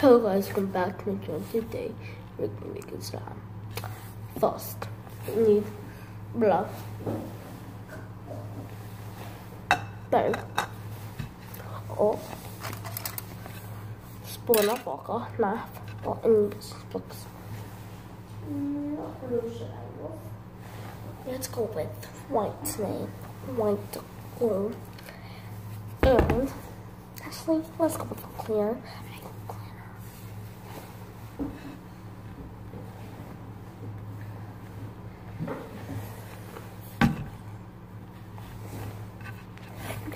Hello guys, welcome back to my channel. Today we're going to make a slime. First, we need blush, butter, or spoon of water, knife, or English books. Let's go with white name, white glue, and actually let's go with clear.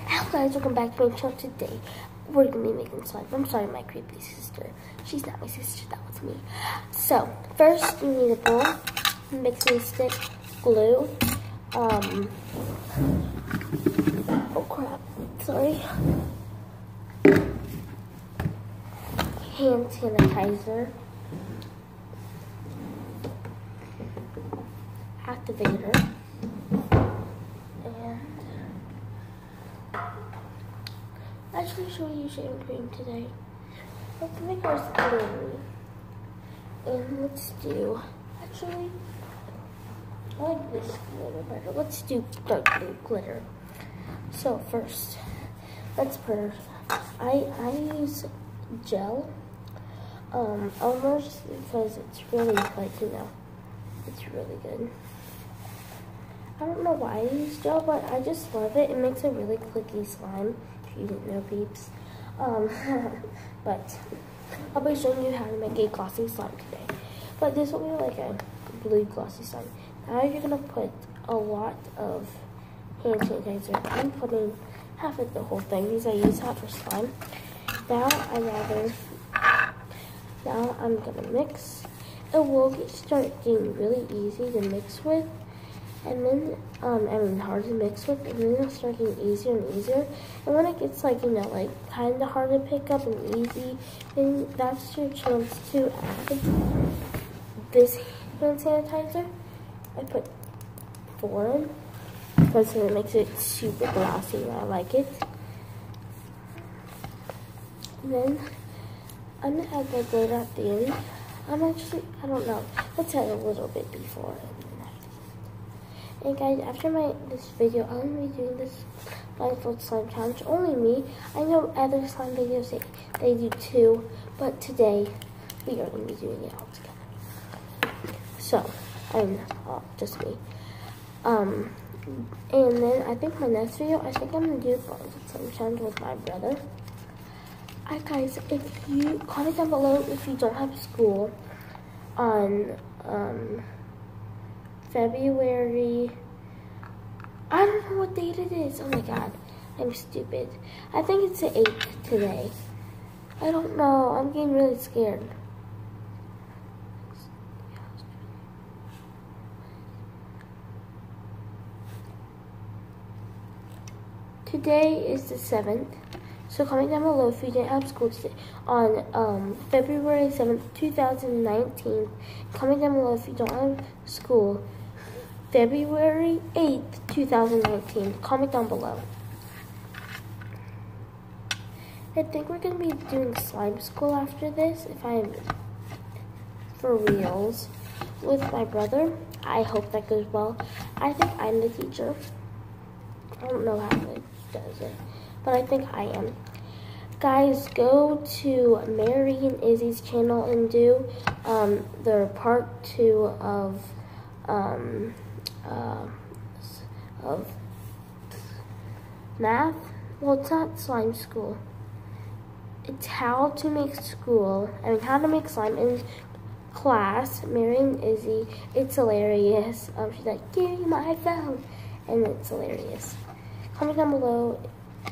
Hello guys, welcome back to my channel. Today we're going to be making slime. I'm sorry, my creepy sister. She's not my sister, that was me. So, first you need a bowl, mixing stick, glue, oh crap, sorry, hand sanitizer, activator, and actually show you shaving cream today. Let's make ours glittery. And let's do, actually, I like this glitter better. Let's do dark blue glitter. So first, let's put, I use gel, Elmer's, because it's really, like, you know, it's really good. I don't know why I use gel, but I just love it. It makes a really clicky slime, if you didn't know, peeps. But I'll be showing you how to make a glossy slime today. But this will be like a blue glossy slime. Now you're going to put a lot of hand sanitizer. I'm putting half of the whole thing because I use half for slime. Now I'm going to mix. It will start getting really easy to mix with. And then, hard to mix with, and then it'll start getting easier and easier. And when it gets, like, you know, like, kind of hard to pick up and easy, then that's your chance to add this hand sanitizer. I put 4 in, because it makes it super glossy, and I like it. And then, I'm going to add the glitter at the end. I don't know, let's add a little bit before. And guys, after this video, I'm going to be doing this blindfold slime challenge. Only me. I know other slime videos, they do too. But today, we are going to be doing it all together. So, just me. And then, I think my next video, I think I'm going to do a blindfold slime challenge with my brother. Alright guys, if you, comment down below if you don't have school on, February, I don't know what date it is. Oh my god, I'm stupid. I think it's the 8th today. I don't know, I'm getting really scared. Today is the 7th. So comment down below if you didn't have school today on February 7th, 2019. Comment down below if you don't have school February 8th, 2019. Comment down below. I think we're going to be doing slime school after this, if I'm for reals, with my brother. I hope that goes well. I think I'm the teacher. I don't know how it does it, but I think I am. Guys, go to Mary and Izzy's channel and do their part 2 of math. Well, it's not slime school. It's how to make how to make slime in class. Mary and Izzy. It's hilarious. She's like, give me my phone, and it's hilarious. Comment down below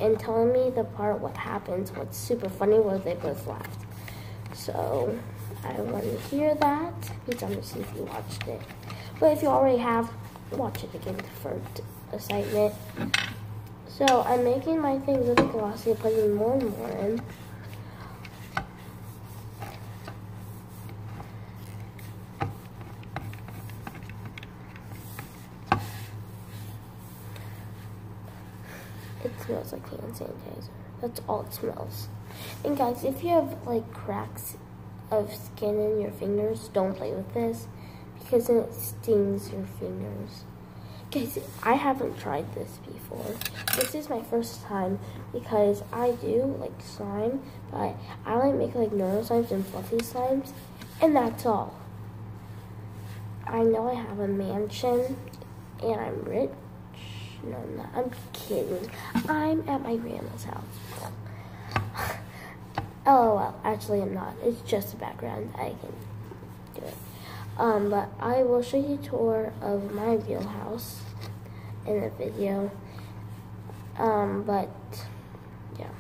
and telling me the part, what happens, what's super funny, where they both laughed. So, I want to hear that, because I'm going to see if you watched it. But if you already have, watch it again for excitement. So, I'm making my thing really glossy, putting more and more in. It smells like hand sanitizer. That's all it smells. And guys, if you have like cracks of skin in your fingers, don't play with this because then it stings your fingers. Guys, I haven't tried this before. This is my first time because I do like slime, but I like make like normal slimes and fluffy slimes, and that's all. I know I have a mansion and I'm rich. No, I'm not. I'm kidding. I'm at my grandma's house. LOL. Actually, I'm not. It's just a background. I can do it. But I will show you a tour of my real house in the video. But yeah.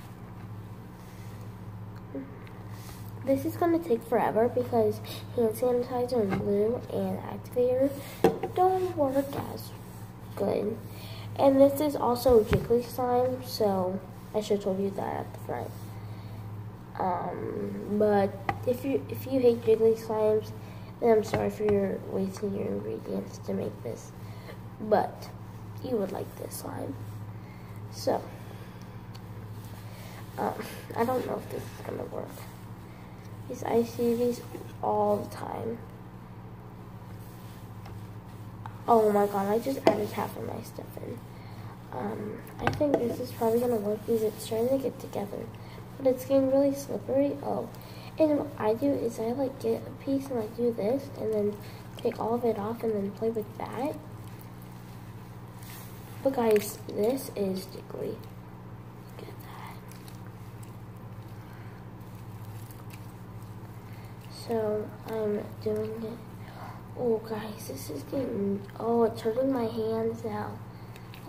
This is going to take forever because hand sanitizer and glue and activator don't work as good. And this is also jiggly slime, so I should have told you that at the front. But if you hate jiggly slimes, then I'm sorry for your wasting your ingredients to make this. But you would like this slime. So I don't know if this is gonna work. Because I see these all the time. Oh my god, I just added half of my stuff in. I think this is probably gonna work because it's starting to get together. But it's getting really slippery. Oh, and what I do is I like get a piece and like do this and then take all of it off and then play with that. But guys, this is jiggly. Look at that. So I'm doing it. Oh guys, this is getting, oh, it's hurting my hands now.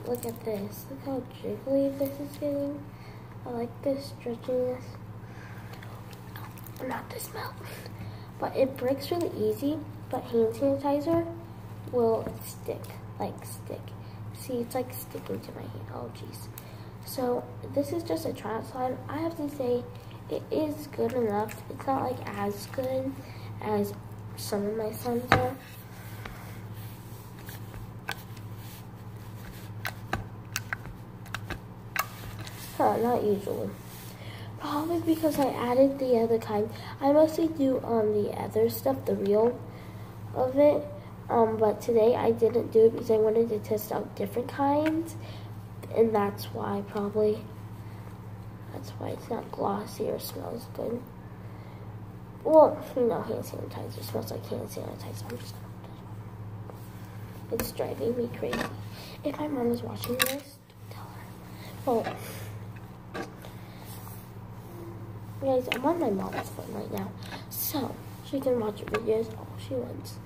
Look at this. Look how jiggly this is getting. I like this stretchiness. Not the smell. But it breaks really easy, but hand sanitizer will stick. Like stick. See, it's like sticking to my hand. Oh jeez. So this is just a trial slime. I have to say it is good enough. It's not like as good as some of my slimes are. Not usually. Probably because I added the other kind. I mostly do the other stuff, the real of it. But today I didn't do it because I wanted to test out different kinds. And that's why probably. That's why it's not glossy or smells good. Well, you know, hand sanitizer smells like hand sanitizer. I'm just it's driving me crazy. If my mom is watching this, don't tell her. Well, guys, I'm on my mom's phone right now, so she can watch videos all she wants.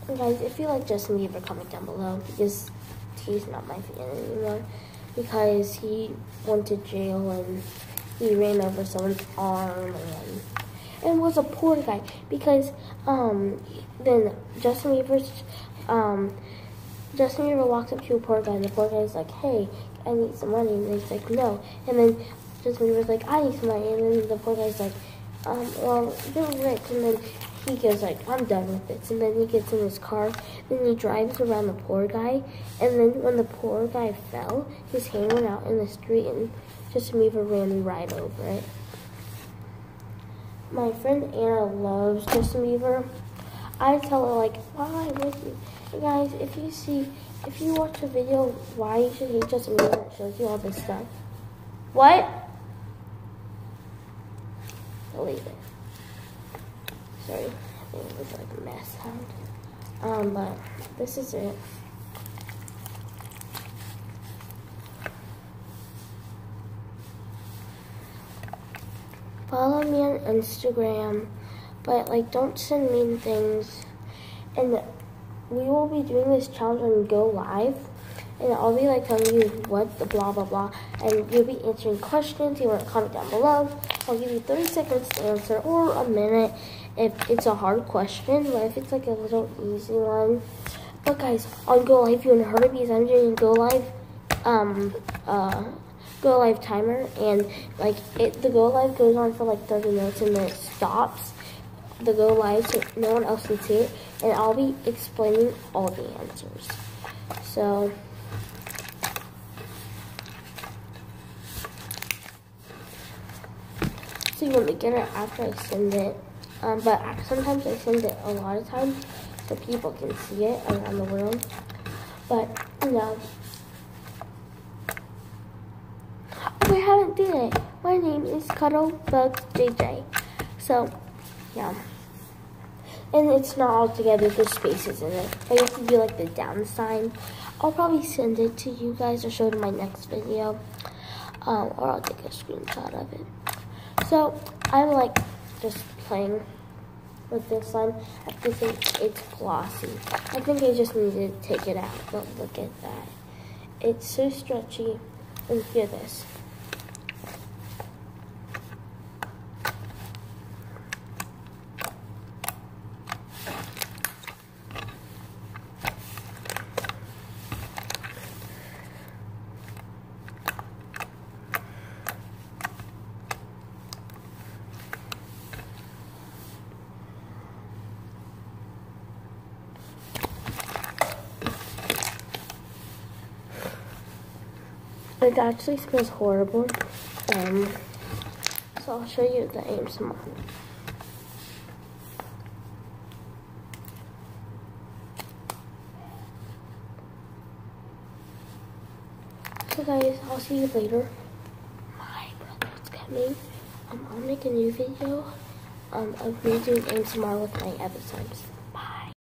And guys, if you like Justin Bieber, comment down below because he's not my fan anymore because he went to jail and he ran over someone's arm and was a poor guy because then Justin Bieber walks up to a poor guy and the poor guy's like, hey, I need some money, and he's like, no, and then Justin Bieber's like, I need some money, and then the poor guy's like, well, you're rich, and then he goes like, I'm done with this, and then he gets in his car, then he drives around the poor guy, and then when the poor guy fell, his hand went out in the street, and Justin Bieber ran right over it. My friend Anna loves Justin Bieber. I tell her like, why would you? Hey guys, if you watch a video why you should hate Justin Bieber, it shows you all this stuff. What? Delete it. Sorry, it was like a mess sound. But this is it. Follow me on Instagram, but like don't send mean things. And we will be doing this challenge on Go Live, and I'll be like telling you what the blah blah blah, and you'll be answering questions. You want to comment down below. I'll give you 30 seconds to answer, or a minute if it's a hard question, but if it's like a little easy one. But guys, on Go Live, you want to hurry because I'm doing Go Live, Go Live timer, and like the Go Live goes on for like 30 minutes and then it stops the Go Live so no one else can see it, and I'll be explaining all the answers. So so you won't get it after I send it. But sometimes I send it a lot of times so people can see it around the world. But yeah. Oh, I haven't did it. My name is Cuddlebugs JJ. So yeah. And it's not all together, there's spaces in it. I have to do like the down sign. I'll probably send it to you guys or show it in my next video. Or I'll take a screenshot of it. So I'm like just playing with this one. I think it's glossy. I think I just need to take it out, but look at that. It's so stretchy. And hear this. It actually smells horrible. So I'll show you the ASMR. So guys, I'll see you later. My brother's coming. I'll make a new video of me doing ASMR with my episodes.